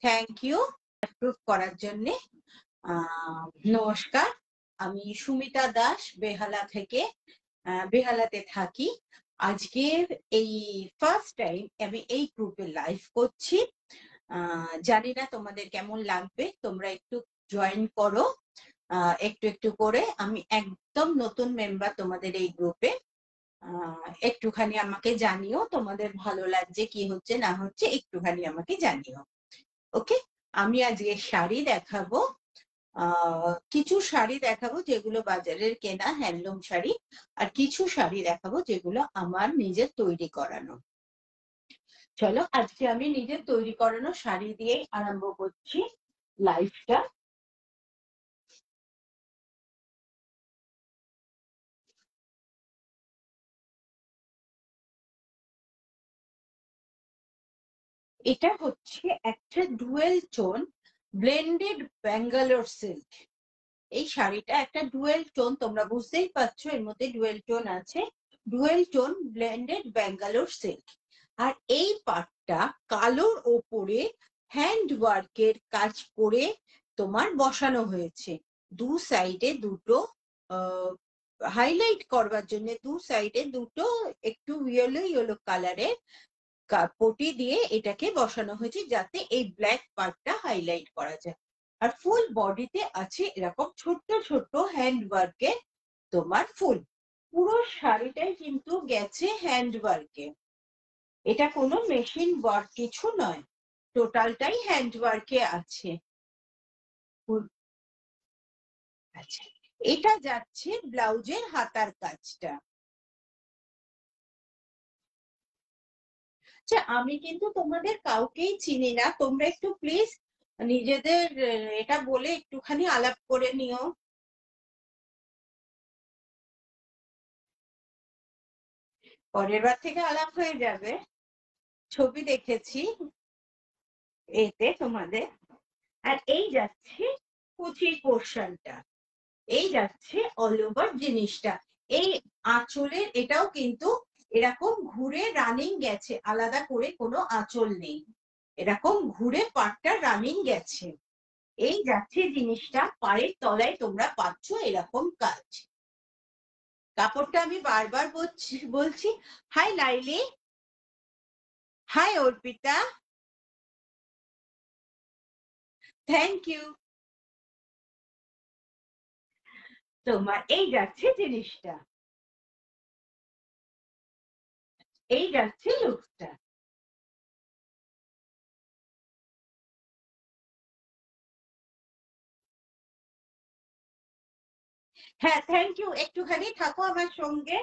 Thank you approve করার জন্য। নমস্কার, আমি সুমিতা দাস বেহালা থেকে, বেহালাতে থাকি। আজকের এই ফার্স্ট টাইম আমি এই গ্রুপে লাইভ করছি। জানি না তোমাদের কেমন লাগবে, তোমরা একটু জয়েন করো একটু একটু করে। আমি একদম নতুন মেম্বার তোমাদের এই গ্রুপে। একটুখানি আমাকে জানিও তোমাদের ভালো লাগছে, কি হচ্ছে না হচ্ছে একটুখানি আমাকে জানিও। ওকে, আমি আজকে শাড়ি দেখাবো। কিছু শাড়ি দেখাবো যেগুলো বাজারের কেনা হ্যান্ডলুম শাড়ি, আর কিছু শাড়ি দেখাবো যেগুলো আমার নিজের তৈরি করানো। চলো আজকে আমি নিজের তৈরি করানো শাড়ি দিয়ে আরম্ভ করছি লাইফটা। এটা হচ্ছে একটা dual tone blended Bangalore silk. এই শাড়িটা একটা ডুয়েল টোন, তোমরা বুঝতেই পারছো এর মধ্যে ডুয়েল টোন আছে। Dual tone blended Bangalore silk. আর এই পাটটা কালোর ওপরে হ্যান্ড ওয়ার্কের কাজ করে তোমার বসানো হয়েছে। দু সাইডে দুটো হাইলাইট করবার জন্য দু সাইডে দুটো একটু ইয়েলো ইয়েলো কালারের পটি দিয়ে এটাকে বসানো হয়েছে, যাতে এই ব্ল্যাক পার্টটা হাইলাইট করা যায়। আর ফুল বডিতে আছে এরকম ছোট্ট ছোট্ট হ্যান্ড ওয়ার্কে তোমার ফুল। পুরো শাড়িটাই কিন্তু গেছে হ্যান্ড ওয়ার্কে, এটা কোনো মেশিন ওয়ার্ক কিছু নয়, টোটালটাই হ্যান্ড ওয়ার্কে আছে। আচ্ছা, এটা যাচ্ছে ব্লাউজের হাতার কাজটা। আচ্ছা, আমি কিন্তু তোমাদের কাউকেই চিনি না, তোমরা একটু প্লিজ নিজেদের এটা বলে একটুখানি আলাপ করে নিও। পরের বার থেকে আলাপ হয়ে যাবে। ছবি দেখেছি এতে তোমাদের। আর এই যাচ্ছে কুচির পোর্শনটা, এই যাচ্ছে অল ওভার জিনিসটা। এই আঁচলের এটাও কিন্তু এরকম ঘুরে রানিং গেছে, আলাদা করে কোনো আঁচল নেই, এরকম ঘুরে পাটটা রানিং গেছে। এই যাচ্ছে জিনিসটা, পায়ের তলায় তোমরা পাচ্ছ এরকম কাজ। কাপড়টা আমি বারবার বলছি। Hi Laili, hi Arpita, thank you. তোমার এই যাচ্ছে জিনিসটা, এই যাচ্ছে লুকসটা। হ্যাঁ, থ্যাংক ইউ, একটুখানি থাকো আমার সঙ্গে।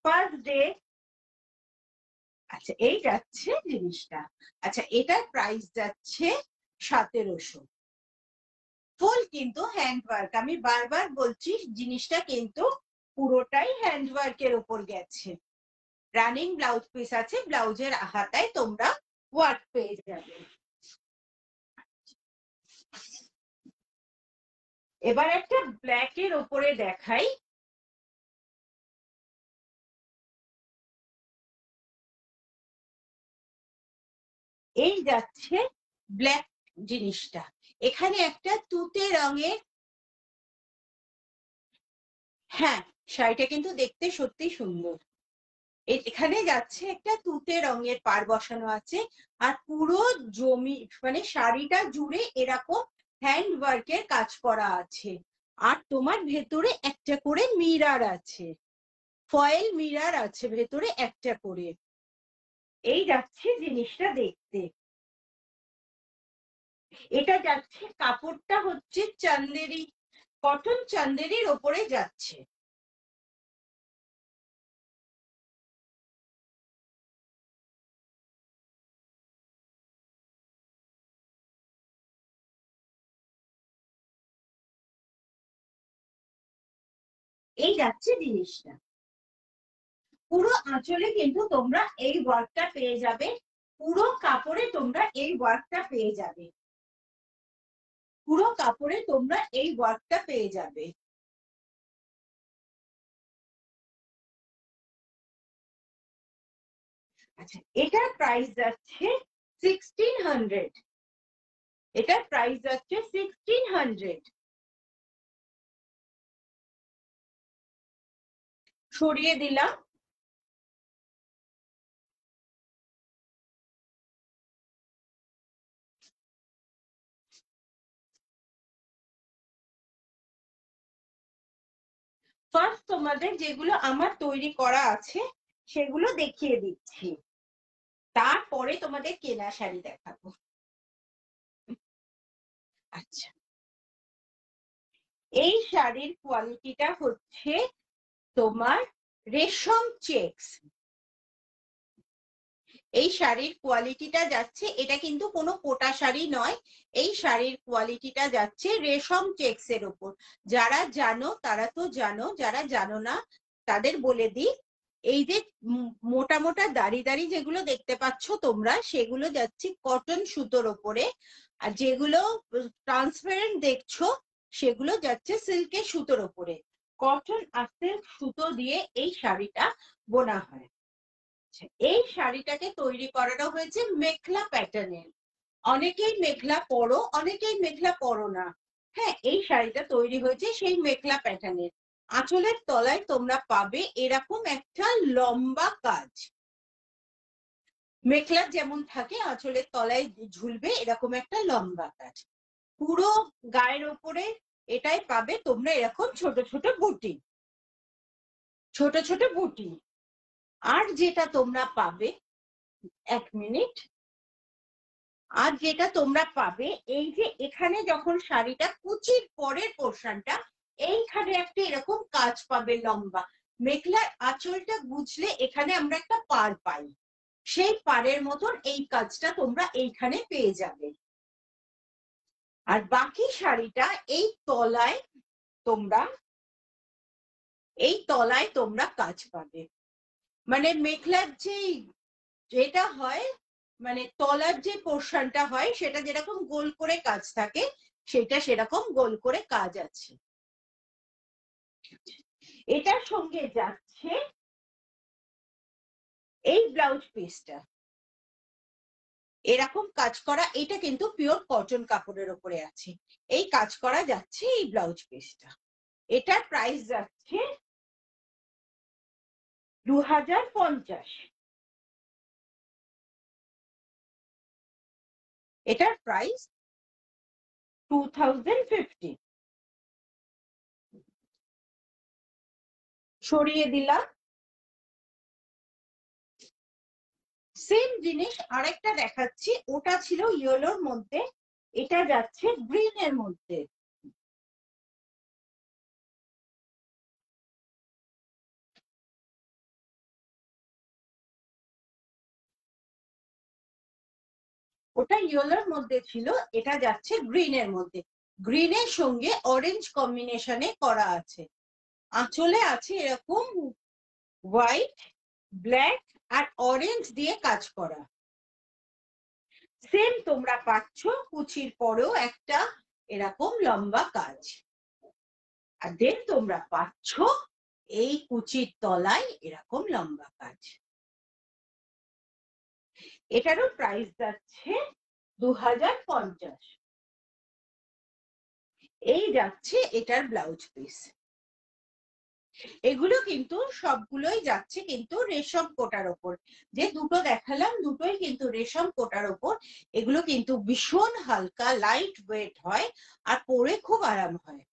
First day. আচ্ছা, এই যাচ্ছে জিনিসটা। আচ্ছা, এটার প্রাইস যাচ্ছে 1700। ফুল কিন্তু হ্যান্ড ওয়ার্ক, আমি বারবার বলছি জিনিসটা কিন্তু পুরোটাই হ্যান্ড ওয়ার্কের উপর গেছে। রানিং ব্লাউজ পিস আছে, ব্লাউজের হাতায় তোমরা ওয়ার্ক পেয়ে যাবে। এবার একটা ব্ল্যাক এর উপরে দেখাই। এই যাচ্ছে ব্ল্যাক জিনিসটা, এখানে একটা তুতে রঙের। হ্যাঁ, শাড়িটা কিন্তু দেখতে সত্যি সুন্দর। এখানে যাচ্ছে একটা তুতে রঙের পার বসানো আছে, আর পুরো জমি মানে শাড়িটা জুড়ে এরকম হ্যান্ড ওয়ার্কের কাজ করা আছে। আর তোমার ভেতরে একটা করে মিরার আছে, ফয়েল মিরার আছে ভেতরে একটা করে। এই যাচ্ছে জিনিসটা দেখতে। এটা যাচ্ছে, কাপড়টা হচ্ছে চান্দেরি, কটন চান্দেরির ওপরে যাচ্ছে। এই যাচ্ছে জিনিসটা। পুরো আঁচলে কিন্তু তোমরা এই ওয়ার্কটা পেয়ে যাবে, পুরো কাপড়ে তোমরা এই ওয়ার্কটা পেয়ে যাবে, পুরো কাপড়ে তোমরা এই ওয়ার্কটা পেয়ে যাবে। আচ্ছা, এটার প্রাইস যাচ্ছে 1600। এটার প্রাইস যাচ্ছে 1600। সরিয়ে দিলাম। ফার্স্ট তোমাদের যেগুলো আমার তৈরি করা আছে সেগুলো দেখিয়ে দিচ্ছি, তারপরে তোমাদের কেনা শাড়ি দেখাবো। আচ্ছা, এই শাড়ির কোয়ালিটিটা হচ্ছে তোমার রেশম চেকস। এই শাড়ির কোয়ালিটিটা যাচ্ছে, এটা কিন্তু কোনো কোটা শাড়ি নয়, এই শাড়ির কোয়ালিটিটা যাচ্ছে রেশম চেকস এর উপর। যারা জানো তারা তো জানো, যারা জানো না তাদের বলে দিই, এই যে মোটা মোটা দাড়ি দাড়ি যেগুলো দেখতে পাচ্ছ তোমরা, সেগুলো যাচ্ছে কটন সুতোর ওপরে, আর যেগুলো ট্রান্সপারেন্ট দেখছো সেগুলো যাচ্ছে সিল্কের সুতোর ওপরে। কটন আর সিল্ক সুতো দিয়ে এই শাড়িটা বোনা হয়। এই শাড়িটাকে তৈরি করানো হয়েছে মেখলা প্যাটার্নের। অনেকেই মেখলা পরো, অনেকেই মেখলা পরো না। হ্যাঁ, এই শাড়িটা তৈরি হয়েছে সেই মেখলা প্যাটার্নের। আঁচলের তলায় তোমরা পাবে এরকম একটা লম্বা কাজ, মেখলা যেমন থাকে আঁচলের তলায় ঝুলবে এরকম একটা লম্বা কাজ। পুরো গায়ের ওপরে এটাই পাবে তোমরা এরকম ছোট ছোট বুটি, ছোট ছোট বুটি। আর যেটা তোমরা পাবে, এক মিনিট, আর যেটা তোমরা পাবে এই যে এখানে যখন শাড়িটা কুচির পরের পোর্শনটা, এইখানে একটা এরকম কাজ পাবে লম্বা। মেখলার আঁচলটা বুঝলে এখানে আমরা একটা পার পাই, সেই পারের মতন এই কাজটা তোমরা এইখানে পেয়ে যাবে। আর বাকি শাড়িটা এই তলায় তোমরা কাজ পাবে। মানে মেখলার যেটা হয়, মানে তলার যে পোর্শনটা হয় সেটা যেরকম গোল করে কাজ থাকে, সেটা সেরকম গোল করে কাজ আছে। এটার সঙ্গে যাচ্ছে এই ব্লাউজ পিসটা, এরকম কাজ করা, এটা কিন্তু পিওর কটন কাপড়ের উপরে আছে। এই কাজ করা যাচ্ছে এই ব্লাউজ পিসটা। এটার প্রাইস যাচ্ছে 2050। এটার প্রাইস 2050। সরিয়ে দিলাম। সেম জিনিস আরেকটা দেখাচ্ছি, ওটা ছিল ইয়েলোর মধ্যে, এটা যাচ্ছে গ্রিন এর মধ্যে। ওটা ইয়েলোর মধ্যে ছিল, এটা যাচ্ছে গ্রিন এর মধ্যে। গ্রিনের সঙ্গে অরেঞ্জ কম্বিনেশনে করা আছে। আঁচলে আছে এরকম হোয়াইট, ব্ল্যাক আর অরেঞ্জ দিয়ে কাজ করা। সেম তোমরা পাচ্ছ কুচির পরেও একটা এরকম লম্বা কাজ। আর দেন তোমরা পাচ্ছ এই কুচির তলায় এরকম লম্বা কাজ। এটারও প্রাইস যাচ্ছে 2050। এই যাচ্ছে এটার ব্লাউজ পিস। এগুলো কিন্তু সবগুলোই যাচ্ছে কিন্তু রেশম কোটার ওপর। যে দুটো দেখালাম দুটোই কিন্তু রেশম কোটার ওপর। এগুলো কিন্তু ভীষণ হালকা, লাইট ওয়েট হয় আর পরে খুব আরাম হয়।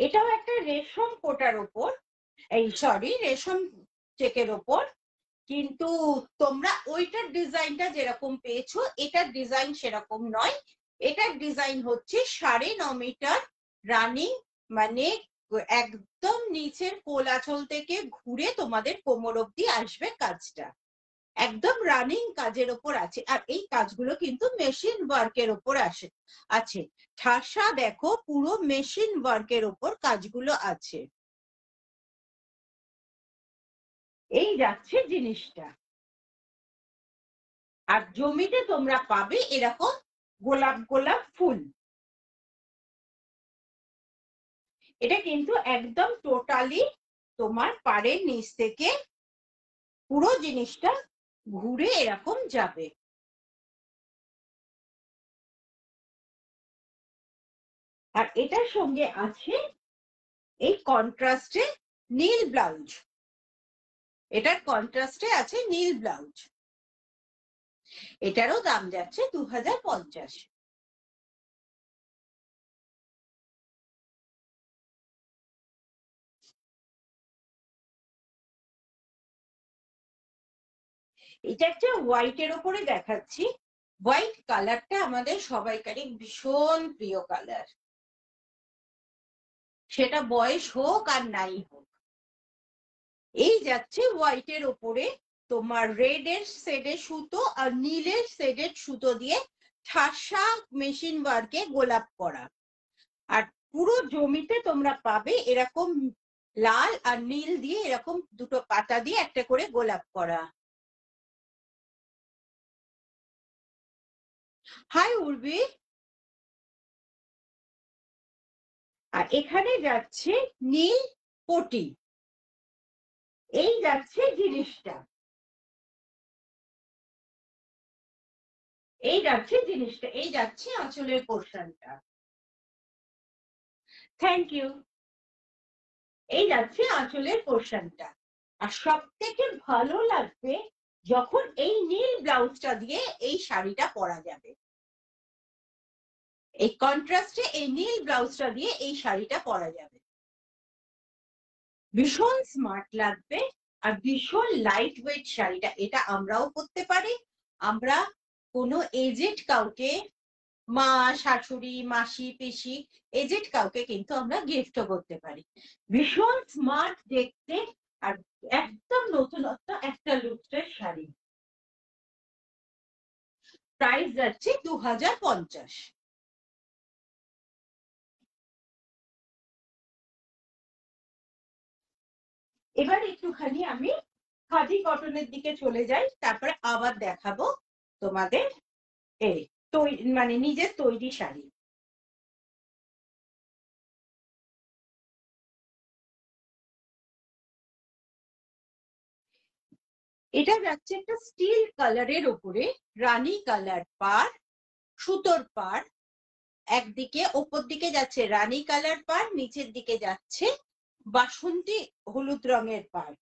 এটাও একটা রেশম কোটার ওপর, রেশম চেকের ওপর, কিন্তু তোমরা ওইটার ডিজাইনটা যেরকম পেয়েছো এটার ডিজাইন সেরকম নয়। এটার ডিজাইন হচ্ছে 9.5 মিটার রানিং, মানে একদম নিচের কোল আঁচল থেকে ঘুরে তোমাদের কোমর অব্দি আসবে কাজটা, একদম রানিং কাজের ওপর আছে। আর এই কাজগুলো কিন্তু মেশিন ওয়ার্কের ওপর আছে। ঠাসা দেখো, পুরো মেশিন ওয়ার্কের ওপর কাজগুলো আছে। এই যাচ্ছে জিনিসটা। আর জমিতে তোমরা পাবে এরকম গোলাপ গোলাপ ফুল। এটা কিন্তু একদম টোটালি তোমার পাড়ের নিচ থেকে পুরো জিনিসটা ঘুরে এরকম যাবে। আর এটার সঙ্গে আছে এই কন্ট্রাস্টে নীল ব্লাউজ, এটার কন্ট্রাস্টে আছে নীল ব্লাউজ। এটারও দাম যাচ্ছে 2050। এটা একটা হোয়াইটের ওপরে দেখাচ্ছি। হোয়াইট কালারটা আমাদের সবাইকারই ভীষণ প্রিয় কালার, সেটা বয়স হোক আর নাই হোক। এই যাচ্ছে হোয়াইটের ওপরে তোমার রেড এর শেডের সুতো আর নীলের শেডের সুতো দিয়ে ঠাসা মেশিন ওয়ার্কে গোলাপ করা। আর পুরো জমিতে তোমরা পাবে এরকম লাল আর নীল দিয়ে এরকম দুটো পাতা দিয়ে একটা করে গোলাপ করা। হাই উর্বি। আর এখানে যাচ্ছে নীল পটি। এই যাচ্ছে জিনিসটা, এই যাচ্ছে জিনিসটা, এই যাচ্ছে আঁচলের পোর্শনটা। Thank you. এই যাচ্ছে আঁচলের পোর্শনটা। আর সব থেকে ভালো লাগবে যখন এই নীল ব্লাউজটা দিয়ে এই শাড়িটা পরা যাবে। এই কন্ট্রাস্টে এই নীল ব্লাউজটা দিয়ে এই শাড়িটা পরা যাবে, ভীষণ স্মার্ট লাগবে আর ভীষণ লাইট ওয়েট শাড়িটা। এটা আমরাও পরতে পারি, আমরা কোনো এজেড কাউকে, মা, শাশুড়ি, মাসি, পিসি, এজেড কাউকে কিন্তু আমরা গিফটও করতে পারি। ভীষণ স্মার্ট দেখতে আর একদম নতুনত্ব একটা লুকের শাড়ি। প্রাইস যাচ্ছে 2050। এবার একটুখানি আমি খাদি কটনের দিকে চলে যাই, তারপরে আবার দেখাবো তোমাদের এই মানে নিজের তৈরি শাড়ি। এটা যাচ্ছে একটা স্টিল কালারের উপরে রানী কালার পাড়, সুতোর পাড়। একদিকে ওপর দিকে যাচ্ছে রানী কালার পাড়, নিচের দিকে যাচ্ছে বাসন্তী হলুদ রঙের পাড়।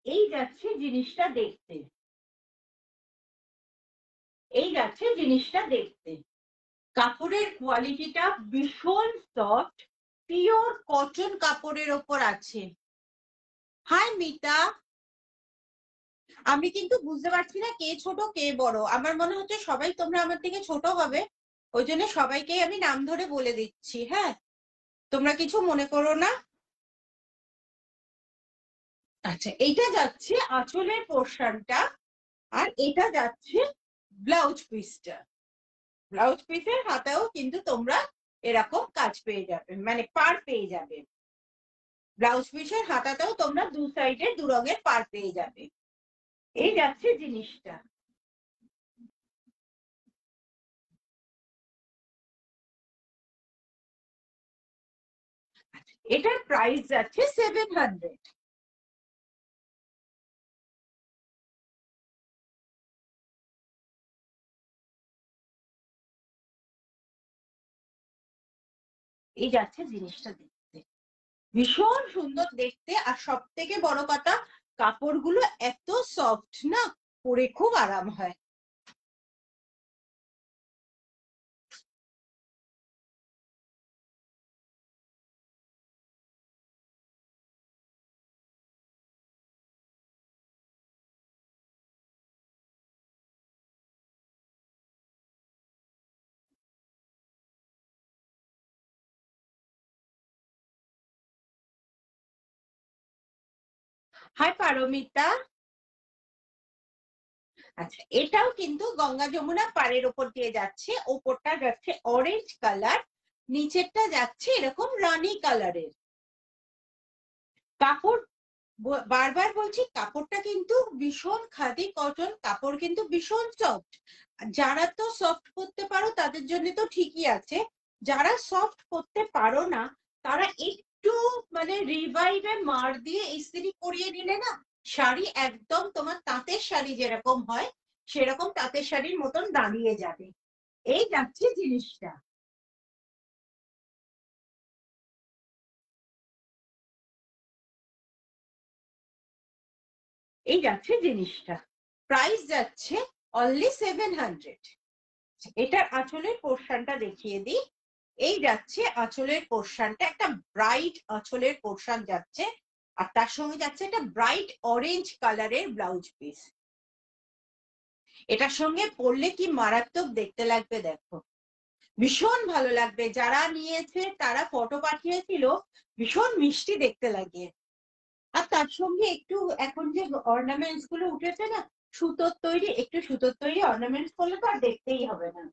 এই যাচ্ছে জিনিসটা দেখতে, এই যাচ্ছে জিনিসটা দেখতে। কাপড়ের কোয়ালিটিটা ভীষণ সফট, পিওর কটন কাপড়ের ওপর আছে। হাই মিতা। আমি কিন্তু বুঝতে পারছি না কে ছোট কে বড়, আমার মনে হচ্ছে সবাই তোমরা আমার থেকে ছোট হবে, ওই জন্য সবাইকে আমি নাম ধরে বলে দিচ্ছি। হ্যাঁ, তোমরা কিছু মনে করো না। আচ্ছা, এইটা যাচ্ছে আঁচলের পোর্শনটা আর এটা যাচ্ছে ব্লাউজ পিসটা। ব্লাউজ পিসের হাতেও কিন্তু তোমরা এরকম কাজ পেয়ে যাবে, মানে পার পেয়ে যাবে। ব্লাউজ পিসের হাতাতেও তোমরা দু সাইডে দু রঙের পার পেয়ে যাবে। এই যাচ্ছে জিনিসটা। এটার প্রাইস যাচ্ছে 700। এই যাচ্ছে জিনিসটা দেখতে, ভীষণ সুন্দর দেখতে। আর সব থেকে বড় কথা, কাপড়গুলো এত সফট না, পরে খুব আরাম হয়। হাই পারমিতা। আচ্ছা, এটাও কিন্তু গঙ্গা যমুনা পাড়ের ওপর দিয়ে যাচ্ছে। ওপরটা যাচ্ছে অরেঞ্জ কালার, নিচেরটা যাচ্ছে এরকম রানী কালারের। কাপড় বারবার বলছি কাপড়টা কিন্তু ভীষণ খাদি কটন কাপড়, কিন্তু ভীষণ সফট। যারা তো সফট পরতে পারো তাদের জন্য তো ঠিকই আছে, যারা সফট পরতে পারো না তারা একটু মানে রিভাইভে মার দিয়ে ইস্ত্রি করিয়ে নিলে না শাড়ি একদম তোমার তাঁতের শাড়ি যেরকম হয় সেরকম তাঁতের শাড়ির মতন দাঁড়িয়ে যাবে। এই যাচ্ছে জিনিসটা, এই যাচ্ছে জিনিসটা। প্রাইস যাচ্ছে অনলি 700। এটার আঁচলের পোর্শনটা দেখিয়ে দিই। এই যাচ্ছে আঁচলের পোর্শনটা, একটা ব্রাইট আঁচলের পোর্শন যাচ্ছে, আর তার সঙ্গে যাচ্ছে একটা ব্রাইট অরেঞ্জ কালারের ব্লাউজ পিস। এটার সঙ্গে পরলে কি মারাত্মক দেখতে লাগবে দেখো, ভীষণ ভালো লাগবে। যারা নিয়েছে তারা ফটো পাঠিয়েছিল, ভীষণ মিষ্টি দেখতে লাগে। আর তার সঙ্গে একটু এখন যে অর্নামেন্টস গুলো উঠেছে না সুতোর তৈরি, একটু সুতোর তৈরি অর্নামেন্টস করলে তো আর দেখতেই হবে না।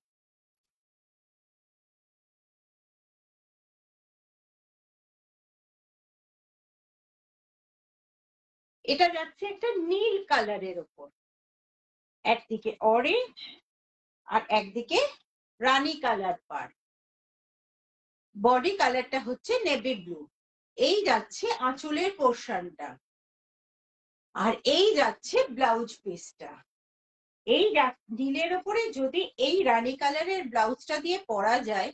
এটা যাচ্ছে একটা নীল কালারের ওপর, একদিকে অরেঞ্জ আর একদিকে রানী কালার পার, বডি কালারটা হচ্ছে নেভি ব্লু। এই যাচ্ছে আঁচলের পোর্শনটা, আর এই যাচ্ছে ব্লাউজ পিসটা। এই নীলের ওপরে যদি এই রানী কালারের ব্লাউজটা দিয়ে পরা যায়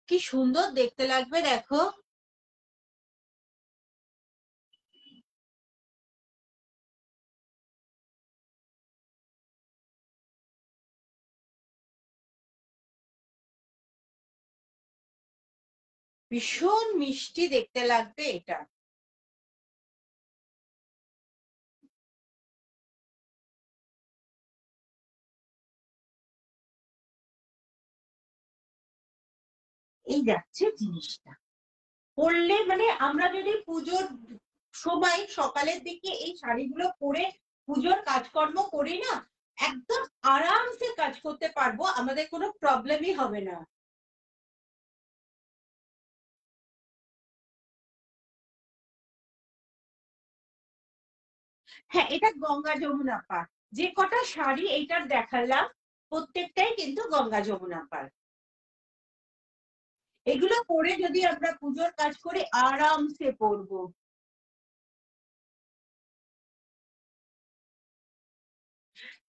কি সুন্দর দেখতে লাগবে দেখো। ভীষণ মিষ্টি দেখতে লাগবে এটা। এই যাচ্ছে জিনিসটা, পরলে মানে আমরা যদি পুজোর সময় সকালের দিকে এই শাড়িগুলো পরে পুজোর কাজকর্ম করি না, একদম আরামসে কাজ করতে পারবো, আমাদের কোনো প্রবলেমই হবে না। হ্যাঁ, এটা গঙ্গা যমুনা পার। যে কটা শাড়ি এইটার দেখালাম প্রত্যেকটাই কিন্তু গঙ্গা যমুনা পার। এগুলো পরে যদি আমরা পুজোর কাজ করে আরামসে পরবো।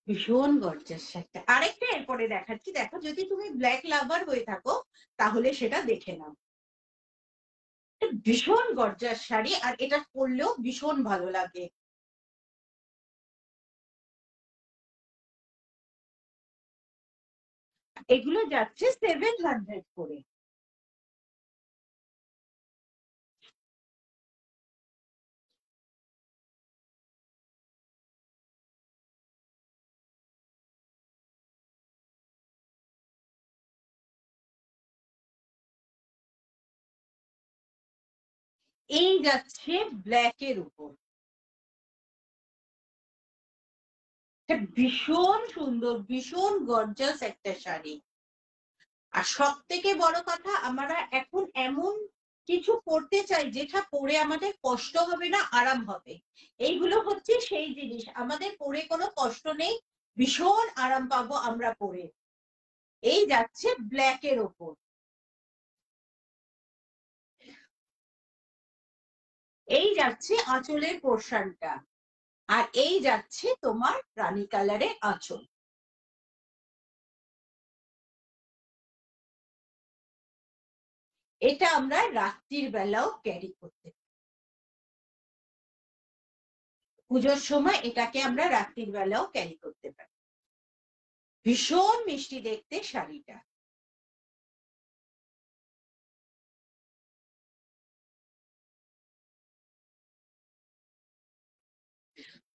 ভীষণ গর্জাস একটা, আরেকটা এরপরে দেখাচ্ছি, দেখো যদি তুমি ব্ল্যাক লাভার হয়ে থাকো তাহলে সেটা দেখে নাও। ভীষণ গর্জাস শাড়ি, আর এটা পরলেও ভীষণ ভালো লাগে। এগুলো যাচ্ছে 700 করে। এই যাচ্ছে ব্ল্যাক এর উপর, ভীষণ সুন্দর ভীষণ গর্জাস একটা শাড়ি। আর সব থেকে বড় কথা, আমরা এখন এমন কিছু পড়তে চাই যেটা পরে আমাদের কষ্ট হবে না, আরাম হবে। এইগুলো হচ্ছে সেই জিনিস, আমাদের পরে কোনো কষ্ট নেই, ভীষণ আরাম পাবো আমরা পরে। এই যাচ্ছে ব্ল্যাক এর ওপর, এই যাচ্ছে আঁচলের পোর্শনটা, আর এই যাচ্ছে তোমার রানী কালারের আঁচল। এটা আমরা রাত্রির বেলাও ক্যারি করতে, পুজোর সময় এটাকে আমরা রাত্রির বেলাও ক্যারি করতে পারি। ভীষণ মিষ্টি দেখতে শাড়িটা।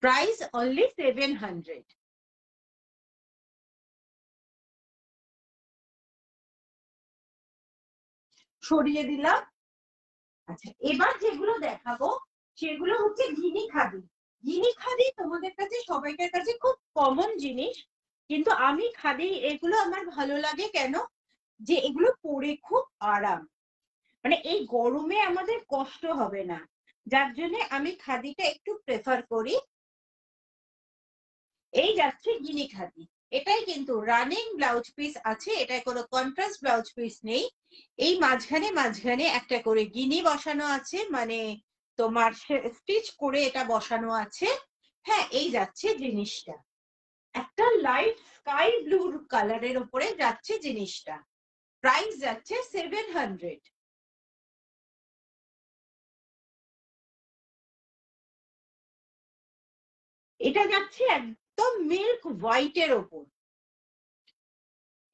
Price only 700। সরিয়ে দিলাম। আচ্ছা, এবার যেগুলো দেখাবো সেগুলো হচ্ছে ঘিনি খাদি। ঘিনি খাদি তোমাদের কাছে সবাইকার কাছে খুব কমন জিনিস, কিন্তু আমি খাদি এগুলো আমার ভালো লাগে কেন, যে এগুলো পরে খুব আরাম, মানে এই গরমে আমাদের কষ্ট হবে না। যার জন্য আমি খাদিটা একটু প্রেফার করি। এই যাচ্ছে গিনি খাদি, এটাই কিন্তু রানিং ব্লাউজ পিস আছে, এটাই কোনো কন্ট্রাস্ট ব্লাউজ পিস নেই। এই মাঝখানে মাঝখানে একটা করে গিনি বসানো আছে, মানে তোমার স্টিচ করে এটা বসানো আছে। হ্যাঁ, এই যাচ্ছে জিনিসটা, একটা লাইট স্কাই ব্লু কালারের উপরে যাচ্ছে জিনিসটা। প্রাইস যাচ্ছে 700। এটা যাচ্ছে একদম মিল্ক হোয়াইটের ওপর।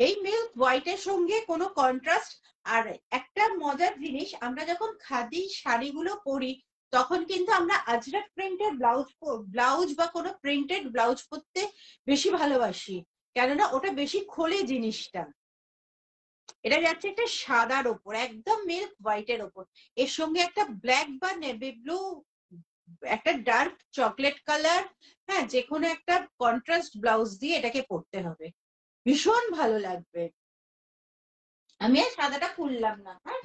এই মিল্ক হোয়াইটের সঙ্গে কোনো কন্ট্রাস্ট। আর একটা মজার জিনিস, আমরা যখন খাদি শাড়িগুলো পরি তখন কিন্তু আমরা আজরাক প্রিন্টেড ব্লাউজ বা কোনো প্রিন্টেড ব্লাউজ পরতে বেশি ভালোবাসি, কেননা ওটা বেশি খোলে জিনিসটা। এটা যাচ্ছে একটা সাদার ওপর, একদম মিল্ক হোয়াইটের ওপর, এর সঙ্গে একটা ব্ল্যাক বা নেভি ব্লু, একটা ডার্ক চকলেট কালার, হ্যাঁ, যে কোনো একটা কন্ট্রাস্ট ব্লাউজ দিয়ে এটাকে পরতে হবে, ভীষণ ভালো লাগবে। আমি আর সাদাটা খুললাম না। হ্যাঁ,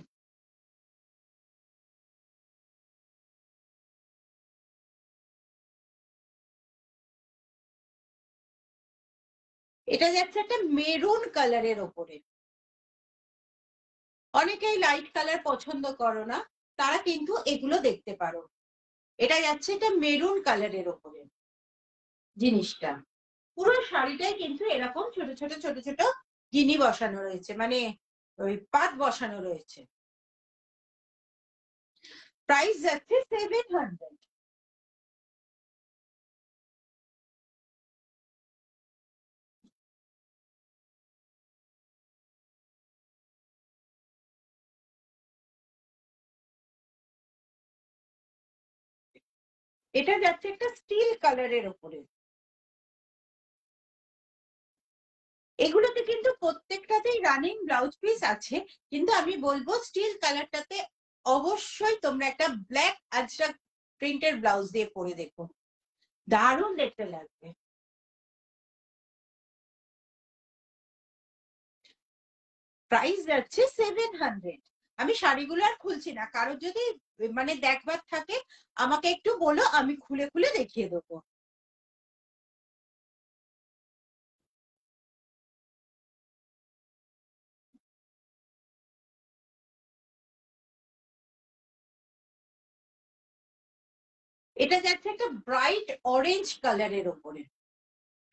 এটা যাচ্ছে একটা মেরুন কালারের ওপরে। অনেকেই লাইট কালার পছন্দ করো না, তারা কিন্তু এগুলো দেখতে পারো। এটা যাচ্ছে একটা মেরুন কালারের ওপরে জিনিসটা। পুরো শাড়িটাই কিন্তু এরকম ছোট ছোট ছোট ছোট গিনি বসানো রয়েছে, মানে ওই পাত বসানো রয়েছে। প্রাইস যাচ্ছে 700। এটা যাচ্ছে একটা স্টিল কালারের ওপরে। এগুলোতে কিন্তু প্রত্যেকটাতেই রানিং ব্লাউজ পিস আছে, কিন্তু আমি বলবো স্টিল কালারটাতে অবশ্যই তোমরা একটা ব্ল্যাক আজরাক প্রিন্টের ব্লাউজ দিয়ে পরে দেখো, দারুণ দেখতে লাগবে। প্রাইস যাচ্ছে 700। আমি শাড়িগুলো আর খুলছি না, কারো যদি মানে দেখবার থাকে আমাকে একটু বলো, আমি খুলে খুলে দেখিয়ে দেবো। এটা যাচ্ছে একটা ব্রাইট অরেঞ্জ কালারের ওপরে।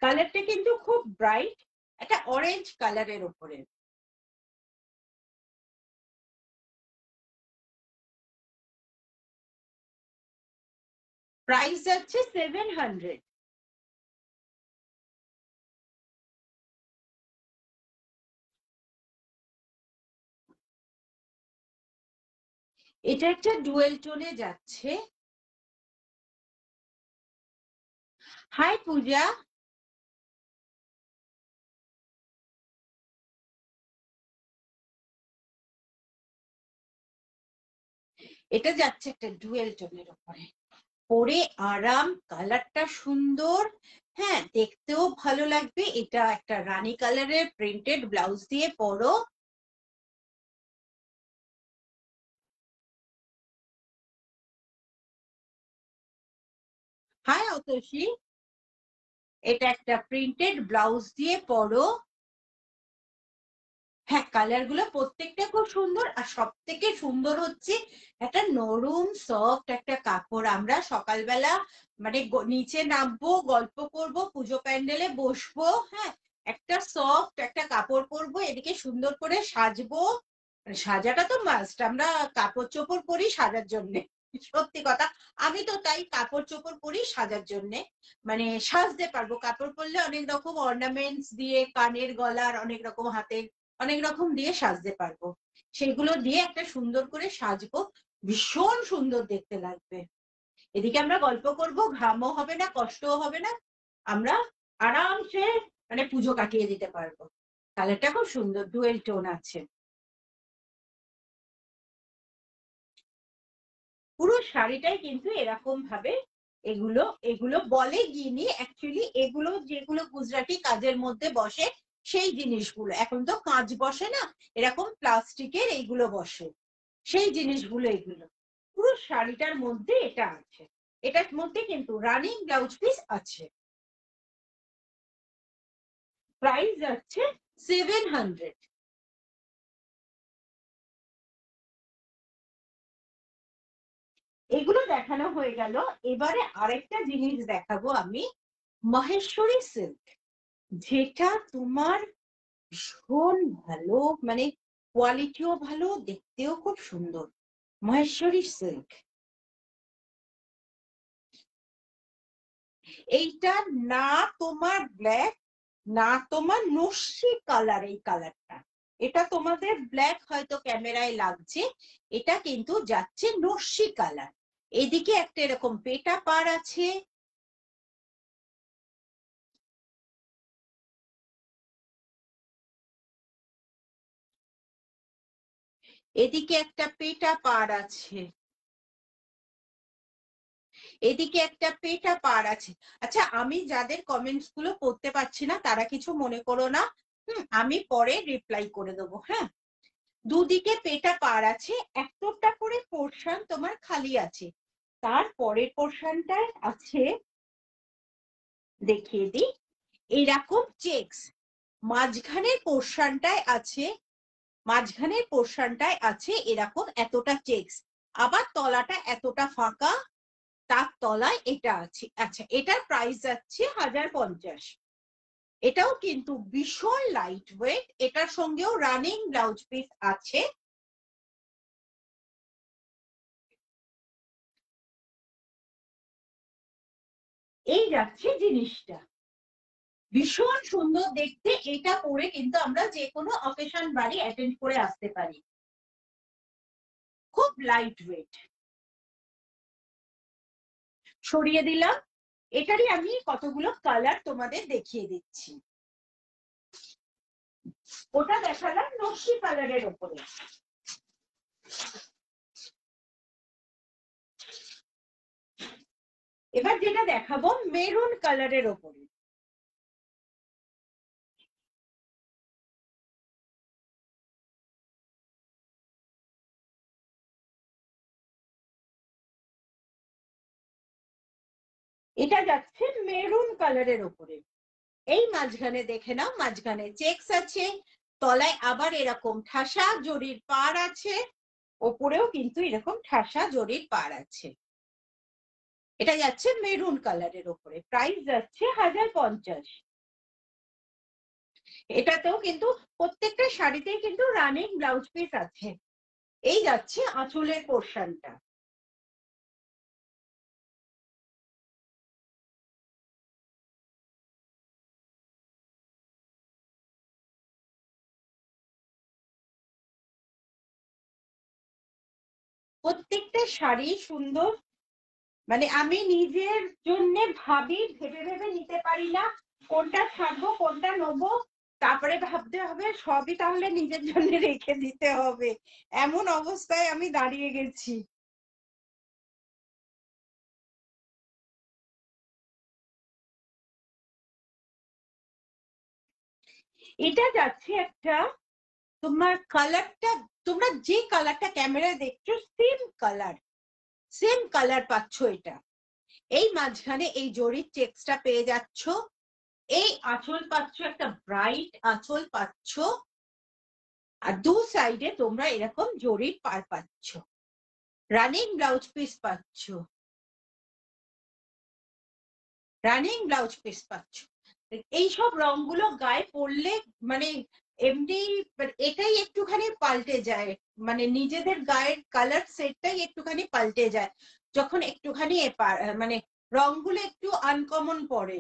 কালারটা কিন্তু খুব ব্রাইট, একটা অরেঞ্জ কালারের ওপরে। প্রাইস যাচ্ছে 700। এটা একটা ডুয়েল টোনে যাচ্ছে। হাই পূজা। এটা যাচ্ছে একটা ডুয়েল টোনের উপরে, পরে আরাম, কালারটা সুন্দর, হ্যাঁ দেখতেও ভালো লাগবে। এটা একটা রানী কালারের প্রিন্টেড ব্লাউজ দিয়ে পরো। হাই অতসী। এটা একটা প্রিন্টেড ব্লাউজ দিয়ে পরো। হ্যাঁ, কালার গুলো প্রত্যেকটা খুব সুন্দর, আর সব থেকে সুন্দর হচ্ছে একটা নরম সফট একটা কাপড়। আমরা সকালবেলা মানে নিচে নামবো, গল্প করব, পুজো প্যান্ডেলে বসবো, হ্যাঁ, একটা সফট একটা কাপড় পরবো, এদিকে সুন্দর করে সাজবো। মানে সাজাটা তো মাস্ট, আমরা কাপড় চোপড় পরি সাজার জন্যে, সত্যি কথা। আমি তো তাই কাপড় চোপড় পরি সাজার জন্যে, মানে সাজতে পারবো। কাপড় পরলে অনেক রকম অর্নামেন্টস দিয়ে, কানের গলার অনেক রকম, হাতের অনেক রকম দিয়ে সাজতে পারবো। সেগুলো দিয়ে একটা সুন্দর করে সাজবো, ভীষণ সুন্দর দেখতে লাগবে। এদিকে আমরা গল্প করব, ঘামও হবে না, কষ্টও হবে না, আমরা আরামসে মানে পুজো কাটিয়ে দিতে পারবো। কালারটা খুব সুন্দর, ডুয়েল টোন আছে। পুরো শাড়িটাই কিন্তু এরকম ভাবে, এগুলো এগুলো বলে গিনি, অ্যাকচুয়ালি এগুলো যেগুলো গুজরাটি কাজের মধ্যে বসে সেই জিনিসগুলো, এখন তো কাঁচ বসে না, এরকম প্লাস্টিকের এইগুলো বসে, সেই জিনিসগুলো এগুলো। পুরো শাড়িটার মধ্যে এটা আছে, এটার মধ্যে কিন্তু রানিং ব্লাউজ পিস আছে। প্রাইস যাচ্ছে 700। এগুলো দেখানো হয়ে গেল। এবারে আরেকটা জিনিস দেখাবো আমি, মহেশ্বরী সিল্ক, যেটা তোমার ভীষণ ভালো, মানে কোয়ালিটিও ভালো, দেখতেও খুব সুন্দর। মহেশ্বরী সিল্ক, এইটা না তোমার ব্ল্যাক না তোমার নস্যি কালার, এই কালারটা, এটা তোমাদের ব্ল্যাক হয়তো ক্যামেরায় লাগছে, এটা কিন্তু যাচ্ছে নস্যি কালার। এদিকে একটা এরকম পেটা পার আছে, এদিকে একটা পেটা পার আছে, এদিকে একটা পেটা পার আছে। আচ্ছা, আমি যাদের কমেন্টস গুলো পড়তে পারছি না তারা কিছু মনে করো না, আমি পরে রিপ্লাই করে দেবো। হ্যাঁ, দুদিকে পেটা পার আছে, একটা করে পোর্শন তোমার খালি আছে, তার পরের পোর্শনটায় আছে, দেখিয়ে দিই, এইরকম চেকস, মাঝখানের পোর্শনটায় আছে, মাঝখানের পোর্শনটায় আছে এরকম এতটা চেকস, আবার তলাটা এতটা ফাঁকা, তার তলায় এটা আছে। আচ্ছা, এটার প্রাইস যাচ্ছে 1050। এটাও কিন্তু ভীষণ লাইট ওয়েট, এটার সঙ্গেও রানিং ব্লাউজ পিস আছে। এই যাচ্ছে জিনিসটা, ভীষণ সুন্দর দেখতে, এটা পরে কিন্তু আমরা যে কোনো অকেশন বাড়ি অ্যাটেন্ড করে আসতে পারি, খুব লাইট ওয়েট। সরিয়ে দিলাম, এটারই আমি কতগুলো কালার তোমাদের দেখিয়ে দিচ্ছি। ওটা দেখালাম নকশি কালারের উপরে, এবার যেটা দেখাবো মেরুন কালারের উপরে। এটা যাচ্ছে মেরুন কালারের উপরে, এই মাঝখানে দেখে নাও, মাঝখানে চেকস আছে, তলায় আবার এরকম ঠাসা জরির পাড় আছে, ওপরেও কিন্তু এরকম ঠাসা জরির পাড় আছে। এটা যাচ্ছে মেরুন কালারের উপরে, প্রাইস যাচ্ছে 1050। এটাতেও কিন্তু প্রত্যেকটা শাড়িতেই কিন্তু রানিং ব্লাউজ পিস আছে। এই যাচ্ছে আঁচলের পোর্শনটা, প্রত্যেকটা শাড়ি সুন্দর, মানে আমি নিজের জন্য ভাবি, ভেবে ভেবে নিতে পারি না কোনটা ছাড়বো কোনটা নেবো, তারপরে ভাবতে হবে সবই তাহলে নিজের জন্য রেখে দিতে হবে, এমন অবস্থায় আমি দাঁড়িয়ে গেছি। এটা যাচ্ছে একটা, তোমার কালারটা, তোমরা যে কালারটা ক্যামেরায় দেখছো সেম কালার পাচ্ছ এটা। এই মাঝখানে এই জরির চেকসটা পেয়ে যাচ্ছ, এই আঁচল পাচ্ছ, একটা ব্রাইট আঁচল পাচ্ছ, আর দু সাইডে তোমরা এরকম জরির পার পাচ্ছ, রানিং ব্লাউজ পিস পাচ্ছ, রানিং ব্লাউজ পিস পাচ্ছ। এইসব রংগুলো গায়ে পড়লে মানে এমনি এটাই একটুখানি পাল্টে যায়, মানে নিজেদের গায়ের কালার সেটটাই একটুখানি পাল্টে যায় যখন একটুখানি মানে রংগুলো একটু আনকমন পড়ে।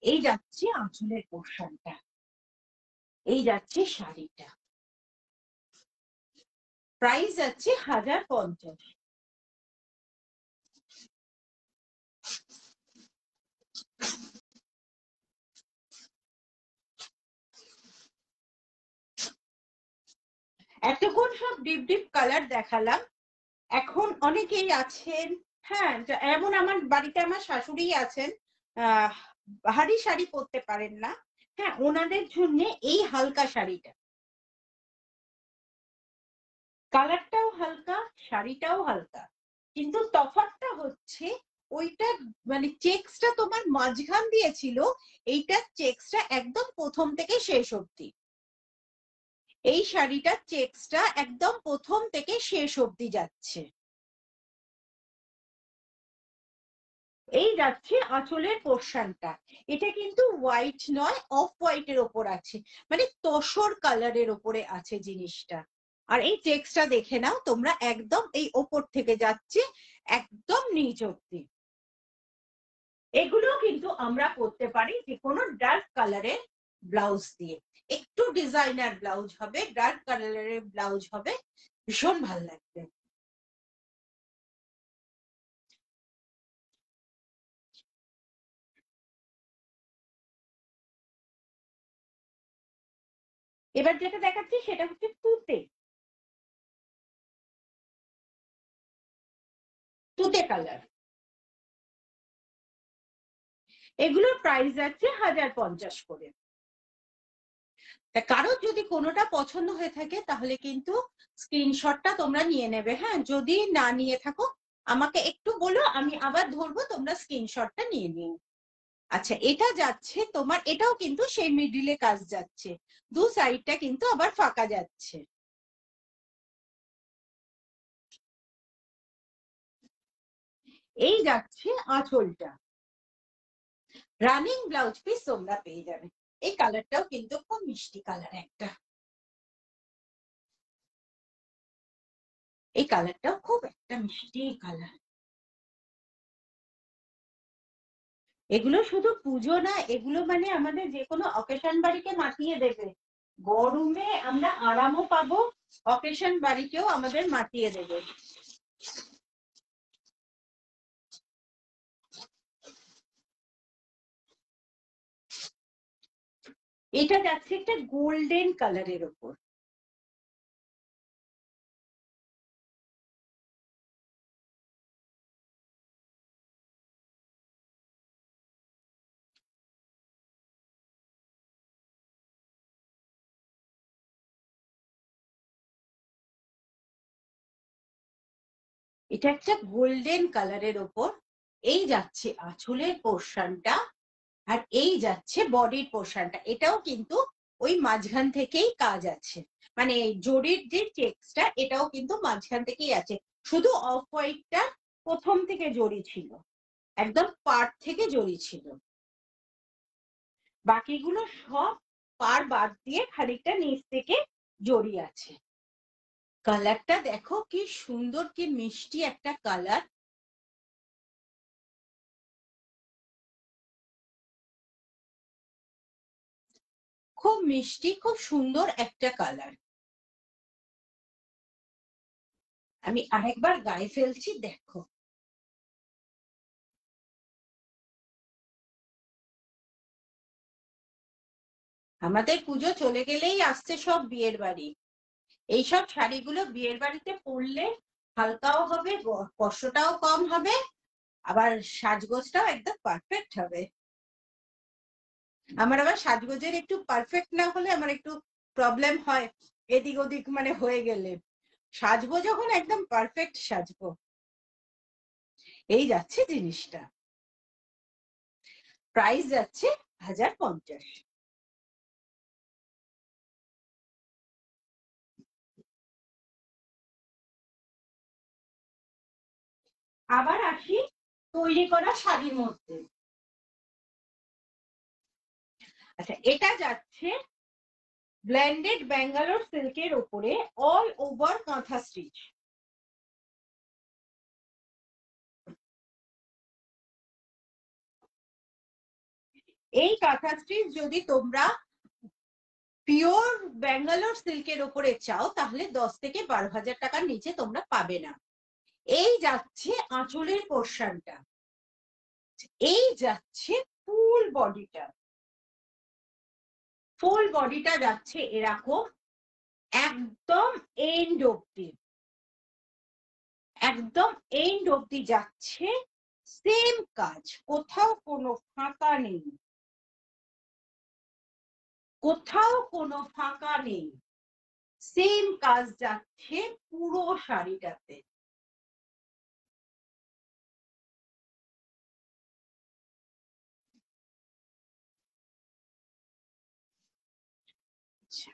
এই যাচ্ছে আঁচলের পোর্শনটা, এই যাচ্ছে শাড়িটা, প্রাইস যাচ্ছে 1050। এতক্ষণ সব ডিপ ডিপ কালার দেখালাম, এখন অনেকেই আছেন, হ্যাঁ এমন আমার বাড়িতে আমার শাশুড়ি আছেন, ভারী শাড়ি পরতে পারেন না, হ্যাঁ, ওনাদের জন্য এই হালকা শাড়িটা, কালারটাও হালকা, শাড়িটাও হালকা, কিন্তু তফাৎটা হচ্ছে ওইটা মানে চেক্সটা তোমার মাঝখান দিয়েছিল, এইটা চেক্সটা একদম প্রথম থেকে শেষ অবধি। এই শাড়িটার চেক্সটা একদম প্রথম থেকে শেষ অবধি যাচ্ছে। এই যাচ্ছে আঁচলের পোর্শনটা, এটা কিন্তু হোয়াইট নয়, অফ হোয়াইটের ওপর আছে, মানে তসর কালারের ওপরে আছে জিনিসটা। আর এই চেক্সটা দেখে নাও তোমরা, একদম এই ওপর থেকে যাচ্ছে একদম নিচ অব্দি। এগুলো কিন্তু আমরা করতে পারি যে কোনো ডার্ক কালারের ব্লাউজ দিয়ে, একটু ডিজাইনার ব্লাউজ হবে, ডার্ক কালারের ব্লাউজ হবে, ভীষণ ভালো লাগবে। এবার যেটা দেখাচ্ছি সেটা হচ্ছে তুতে, তুতে কালার। এগুলোর প্রাইস আছে 1050 করে। কারোর যদি কোনোটা পছন্দ হয়ে থাকে তাহলে কিন্তু স্ক্রিনশটটা তোমরা নিয়ে নেবে। হ্যাঁ, যদি না নিয়ে থাকো আমাকে একটু বলো, আমি আবার ধরবো, তোমরা স্ক্রিনশটটা নিয়ে নিও। আচ্ছা, এটা যাচ্ছে তোমার, এটাও কিন্তু সেই মিডিলে কাজ যাচ্ছে, দু সাইডটা কিন্তু আবার ফাঁকা যাচ্ছে। এই যাচ্ছে আঁচলটা, রানিং ব্লাউজ পিস তোমরা পেয়ে যাবে। এই কালারটাও কিন্তু খুব মিষ্টি কালার একটা, এই কালারটাও খুব একটা মিষ্টি কালার। এগুলো শুধু পুজো না, এগুলো মানে আমাদের যে কোনো অকেশন বাড়িকে মাতিয়ে দেবে, গরমে আমরা আরামও পাবো, অকেশন বাড়িকেও আমাদের মাতিয়ে দেবে। এটা যাচ্ছে একটা গোল্ডেন কালারের ওপর, এটা একটা গোল্ডেন কালারের ওপর। এই যাচ্ছে আঁচলের পোর্শনটা, আর এই যাচ্ছে বডির পোর্শনটা, এটাও কিন্তু ওই মাঝখান থেকেই কাজ আছে, মানে জরির যে চেক্সটা এটাও কিন্তু মাঝখান থেকেই আছে, শুধু অফ হোয়াইটটা প্রথম থেকে জড়ি ছিল, একদম পাড় থেকে জড়ি ছিল, বাকিগুলো সব পাড় বাদ দিয়ে খানিকটা নিচ থেকে জড়ি আছে। কালারটা দেখো কি সুন্দর, কি মিষ্টি একটা কালার। খুব মিষ্টি, খুব সুন্দর একটা কালার। আমি আরেকবার গায়ে ফেলছি, দেখো। আমাদের পুজো চলে গেলেই আসছে সব বিয়ের বাড়ি, এইসব শাড়িগুলো বিয়ের বাড়িতে পরলে হালকাও হবে, কষ্টটাও কম হবে, আবার সাজগোজটাও একদম পারফেক্ট হবে। আমার আবার সাজগোজের একটু পারফেক্ট না হলে আমার একটু প্রবলেম হয়, এদিক ওদিক মানে হয়ে গেলে। সাজবো যখন একদম পারফেক্ট সাজবো। এই যাচ্ছে জিনিসটা, প্রাইস যাচ্ছে 1050। আবার আসি তৈরি করা শাড়ির মধ্যে। আচ্ছা, এটা যাচ্ছে ব্লেন্ডেড ব্যাঙ্গালোর সিল্কের উপরে অল ওভার কাঁথা স্টিচ। এই কাঁথা স্টিচ যদি তোমরা পিওর ব্যাঙ্গালোর সিল্কের উপরে চাও তাহলে 10 থেকে 12,000 টাকার নিচে তোমরা পাবে না। এই যাচ্ছে আঁচলের পোর্শনটা, এই যাচ্ছে ফুল বডিটা, ফুল বডিটা যাচ্ছে এরকম একদম এন্ড অব্দি, একদম এন্ড অব্দি যাচ্ছে সেম কাজ, কোথাও কোনো ফাঁকা নেই। কোথাও কোনো ফাঁকা নেই, সেম কাজ যাচ্ছে পুরো শাড়িটাতে। আচ্ছা,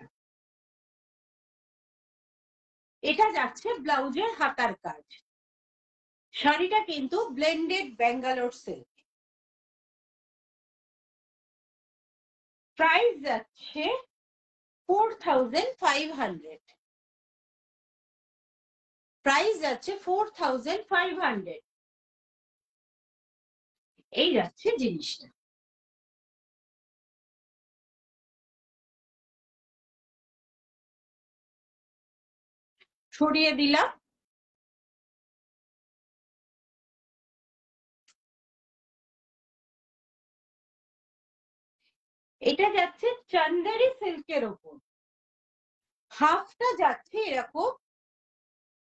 এটা যাচ্ছে ব্লাউজের হাতার কাজ। শাড়িটা কিন্তু ব্লেন্ডেড ব্যাঙ্গালোর সিল্ক। প্রাইস যাচ্ছে 4500। প্রাইস যাচ্ছে 4500। এই যাচ্ছে জিনিসটা। সরিয়ে দিলাম। এটা যাচ্ছে চান্দেরি সিল্কের ওপর। হাফটা যাচ্ছে এরকম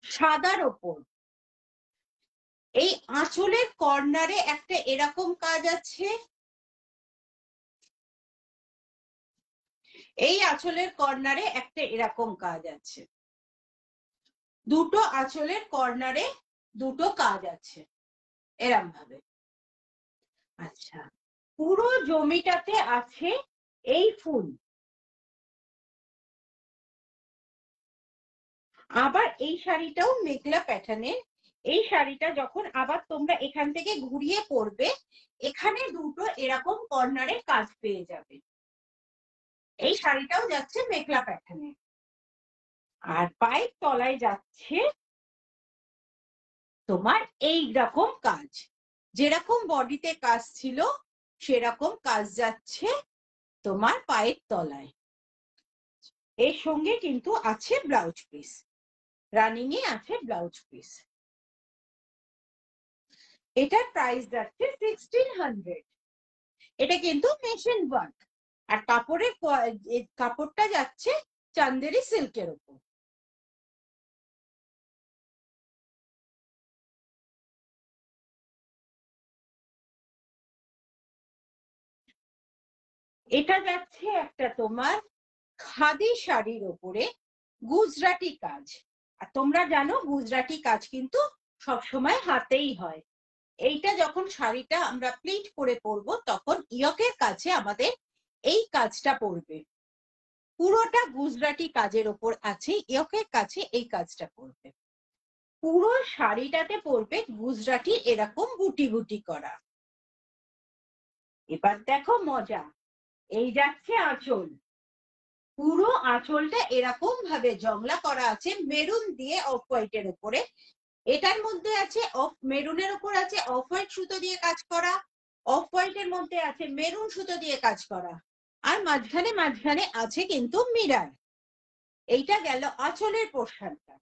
সাদার ওপর। এই আঁচলের কর্নারে একটা এরকম কাজ আছে, এই আঁচলের কর্নারে একটা এরকম কাজ আছে, দুটো আঁচলের কর্নারে দুটো কাজ আছে এরম ভাবে। আচ্ছা, পুরো জমিটাতে আছে এই ফুল। আবার এই শাড়িটাও মেঘলা প্যাটার্নের। এই শাড়িটা যখন আবার তোমরা এখান থেকে ঘুরিয়ে পরবে, এখানে দুটো এরকম কর্নারে কাজ পেয়ে যাবে। এই শাড়িটাও যাচ্ছে মেঘলা প্যাটার্নের। আর পায়ের তলায় যাচ্ছে তোমার এই রকম কাজ, যেরকম বডিতে কাজ ছিল সেরকম কাজ যাচ্ছে তোমার পায়ের তলায়। এর সঙ্গে কিন্তু আছে ব্লাউজ পিস, রানিং এ আছে ব্লাউজ পিস। এটার প্রাইস যাচ্ছে 1600। এটা কিন্তু মেশিন ওয়ার্ক, আর কাপড়ের কাপড়টা যাচ্ছে চান্দেরি সিল্কের উপর। এটা যাচ্ছে একটা তোমার খাদি শাড়ির উপরে গুজরাটি কাজ। আর তোমরা জানো গুজরাটি কাজ কিন্তু সবসময় হাতেই হয়। এইটা যখন শাড়িটা আমরা প্লিট করে পরবো তখন ইয়কের কাছে আমাদের এই কাজটা পড়বে। পুরোটা গুজরাটি কাজের ওপর আছে, ইয়কের কাছে এই কাজটা পড়বে। পুরো শাড়িটাতে পড়বে গুজরাটি এরকম বুটি বুটি করা। এবার দেখো মজা, এই যাচ্ছে আঁচল। পুরো আঁচলটা এরকম ভাবে জংলা করা আছে মেরুন দিয়ে অফ হোয়াইটের উপরে। এটার মধ্যে আছে অফ মেরুনের উপর আছে অফ হোয়াইট সুতো দিয়ে কাজ করা, অফ হোয়াইটের মধ্যে আছে মেরুন সুতো দিয়ে কাজ করা, আর মাঝখানে মাঝখানে আছে কিন্তু মিরার। এইটা গেল আঁচলের পোর্শনটা।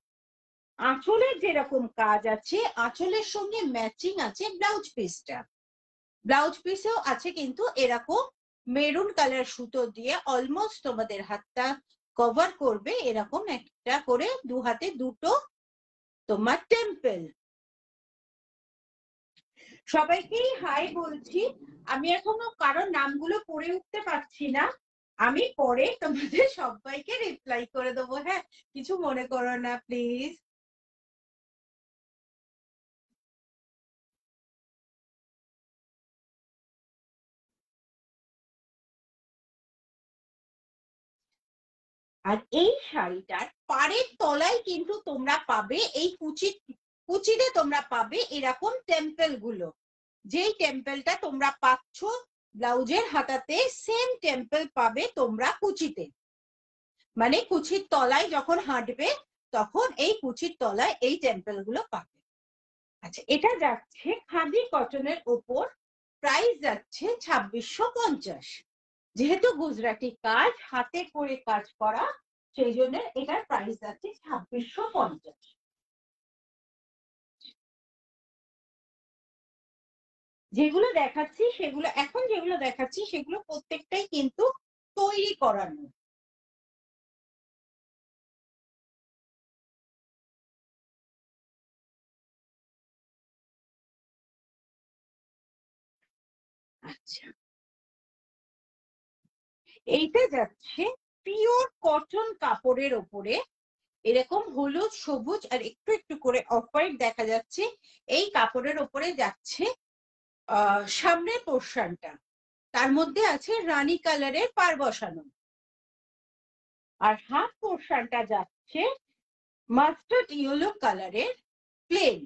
আঁচলের যেরকম কাজ আছে আঁচলের সঙ্গে ম্যাচিং আছে ব্লাউজ পিসটা। ব্লাউজ পিসেও আছে কিন্তু এরকম মেরুন কালার সুতো দিয়ে অলমোস্ট তোমাদের হাতটা কভার করবে এরকম একটা করে দু হাতে দুটো তোমার টেম্পল। সবাইকেই হাই বলছি। আমি এখনো কারোর নামগুলো পড়ে উঠতে পারছি না, আমি পরে তোমাদের সবাইকে রিপ্লাই করে দেবো। হ্যাঁ, কিছু মনে করো না প্লিজ। আর এই শাড়িটার পাড়ের তলায় কিন্তু তোমরা পাবে এই কুচিতে তোমরা পাবে এরকম টেম্পল গুলো। যেই টেম্পলটা তোমরা পাচ্ছ ব্লাউজের হাতাতে, সেম টেম্পল পাবে তোমরা কুচিতে। মানে কুচির তলায় যখন হাঁটবে তখন এই কুচির তলায় এই টেম্পল গুলো পাবে। আচ্ছা, এটা যাচ্ছে খাদি কটনের ওপর। প্রাইস যাচ্ছে 2650। যেহেতু গুজরাটি কাজ হাতে করে কাজ করা, সেই জন্য এটার প্রাইস যাচ্ছে 2650। যেগুলো দেখাচ্ছি সেগুলো এখন যেগুলো দেখাচ্ছি সেগুলো প্রত্যেকটাই কিন্তু তৈরি করানো। আচ্ছা, এইটা যাচ্ছে পিওর কটন কাপড়ের ওপরে, এরকম হলুদ সবুজ আর একটু একটু করে অফ হোয়াইট দেখা যাচ্ছে। এই কাপড়ের ওপরে যাচ্ছে সামনের পোর্শনটা, তার মধ্যে আছে রানী কালারের পার বসানো, আর হাফ পোর্শনটা যাচ্ছে মাস্টার্ড ইয়েলো কালারের প্লেন।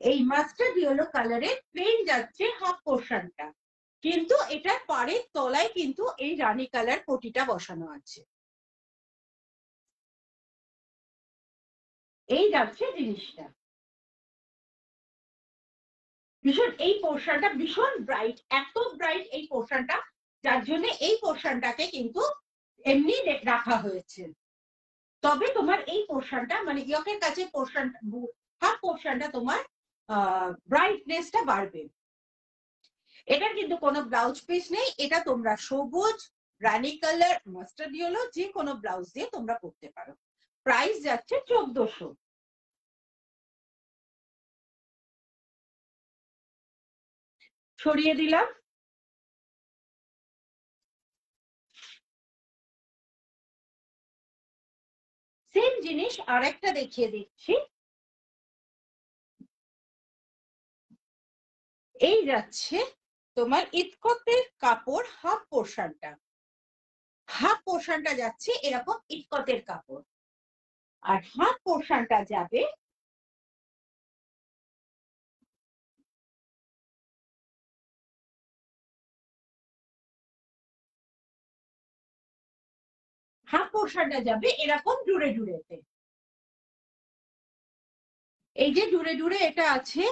এই মাস্টার্ড ইয়েলো কালারের প্লেন যাচ্ছে হাফ পোর্শনটা, কিন্তু এটার পাড়ের তলায় কিন্তু এই রানী কালার পটিটা বসানো আছে। এই যাচ্ছে জিনিসটা, ভীষণ এই পোর্শনটা ভীষণ ব্রাইট, এত ব্রাইট এই পোর্শনটা, যার জন্য এই পোর্শনটাকে কিন্তু এমনি রাখা হয়েছে। তবে তোমার এই পোর্শনটা মানে ইয়কের কাছে পোর্শনটা, হাফ পোর্শনটা তোমার ব্রাইটনেসটা বাড়বে। এটার কিন্তু কোনো ব্লাউজ পিস নেই, এটা তোমরা সবুজ, রানী কালার, মাস্টার্ড ইয়েলো যে কোনো ব্লাউজ দিয়ে তোমরা করতে পারো। প্রাইস যাচ্ছে 1400। সরিয়ে দিলাম। সেম জিনিস আরেকটা দেখিয়ে দিচ্ছি। এই যাচ্ছে তোমার ইটকটের কাপড়, হাফ পোর্শনটা যাচ্ছে এরকম ইটকটের কাপড়, আর হাফ পোর্শনটা যাবে এরকম জুড়ে জুড়েতে। এই যে জুড়ে জুড়ে এটা আছে,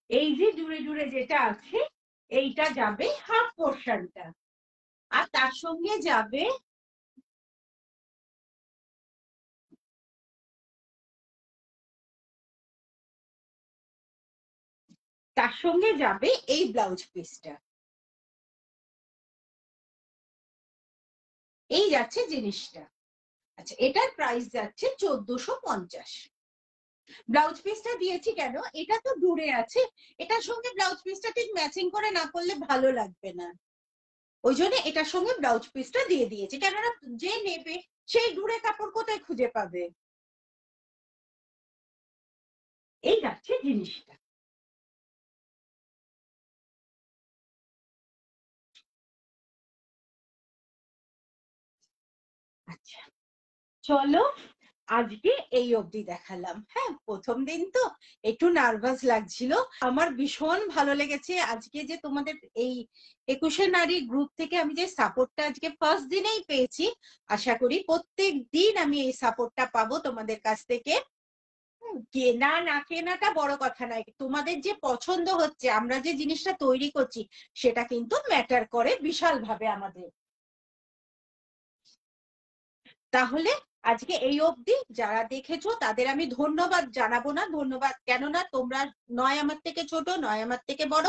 এই যে জুড়ে জুড়ে যেটা আছে এইটা যাবে হাফ পোর্শনটা, আর তার সঙ্গে যাবে এই ব্লাউজ পিসটা। এই যাচ্ছে জিনিসটা। আচ্ছা, এটার প্রাইস যাচ্ছে 1450। ব্লাউজ পিসটা দিয়েছি কেন, এটা তো দূরে আছে, এটার সঙ্গে ব্লাউজ পিসটা ঠিক ম্যাচিং করে না করলে ভালো লাগবে না, ওই জন্য এটার সঙ্গে ব্লাউজ পিসটা দিয়ে দিয়েছি, কেননা যে নেবে সেই দূরে কাপড় কোথায় খুঁজে পাবে। এই যাচ্ছে জিনিসটা। আচ্ছা চলো, আজকে এই অবধি দেখালাম। হ্যাঁ, প্রথম দিন তো একটু নার্ভাস লাগছিল। আমার ভীষণ ভালো লেগেছে আজকে যে তোমাদের এই 21শে নারী গ্রুপ থেকে আমি যে সাপোর্টটা আজকে ফার্স্ট দিনেই পেয়েছি, আশা করি প্রত্যেক দিন আমি এই সাপোর্টটা পাবো তোমাদের কাছ থেকে। কেনা না কেনাটা বড় কথা নয়, তোমাদের যে পছন্দ হচ্ছে, আমরা যে জিনিসটা তৈরি করছি সেটা কিন্তু ম্যাটার করে বিশাল ভাবে আমাদের। তাহলে আজকে এই অবধি, যারা দেখেছো তাদের আমি ধন্যবাদ জানাবো না, ধন্যবাদ কেননা তোমরা নয় আমার থেকে ছোট নয় আমার থেকে বড়,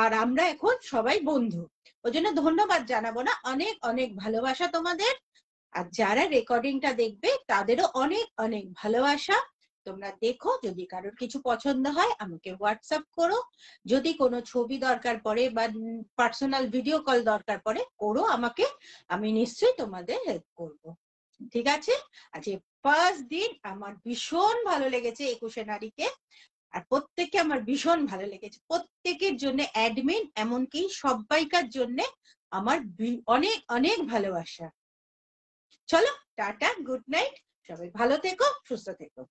আর আমরা এখন সবাই বন্ধু, ওই জন্য ধন্যবাদ জানাবো না, অনেক অনেক ভালোবাসা তোমাদের। আর যারা রেকর্ডিংটা দেখবে তাদেরও অনেক অনেক ভালোবাসা। তোমরা দেখো, যদি কারোর কিছু পছন্দ হয় আমাকে হোয়াটসঅ্যাপ করো, যদি কোনো ছবি দরকার পড়ে বা পার্সোনাল ভিডিও কল দরকার পড়ে করো আমাকে, আমি নিশ্চয়ই তোমাদের হেল্প করবো। ঠিক আছে? আজকে ফার্স্ট দিন আমার ভীষণ ভালো লেগেছে 21শে নারীকে, আর প্রত্যেককে আমার ভীষণ ভালো লেগেছে, প্রত্যেকের জন্য, অ্যাডমিন এমনকি সবাইকার জন্য আমার অনেক অনেক ভালোবাসা। চলো, টাটা, গুড নাইট, সবাই ভালো থেকো, সুস্থ থেকো।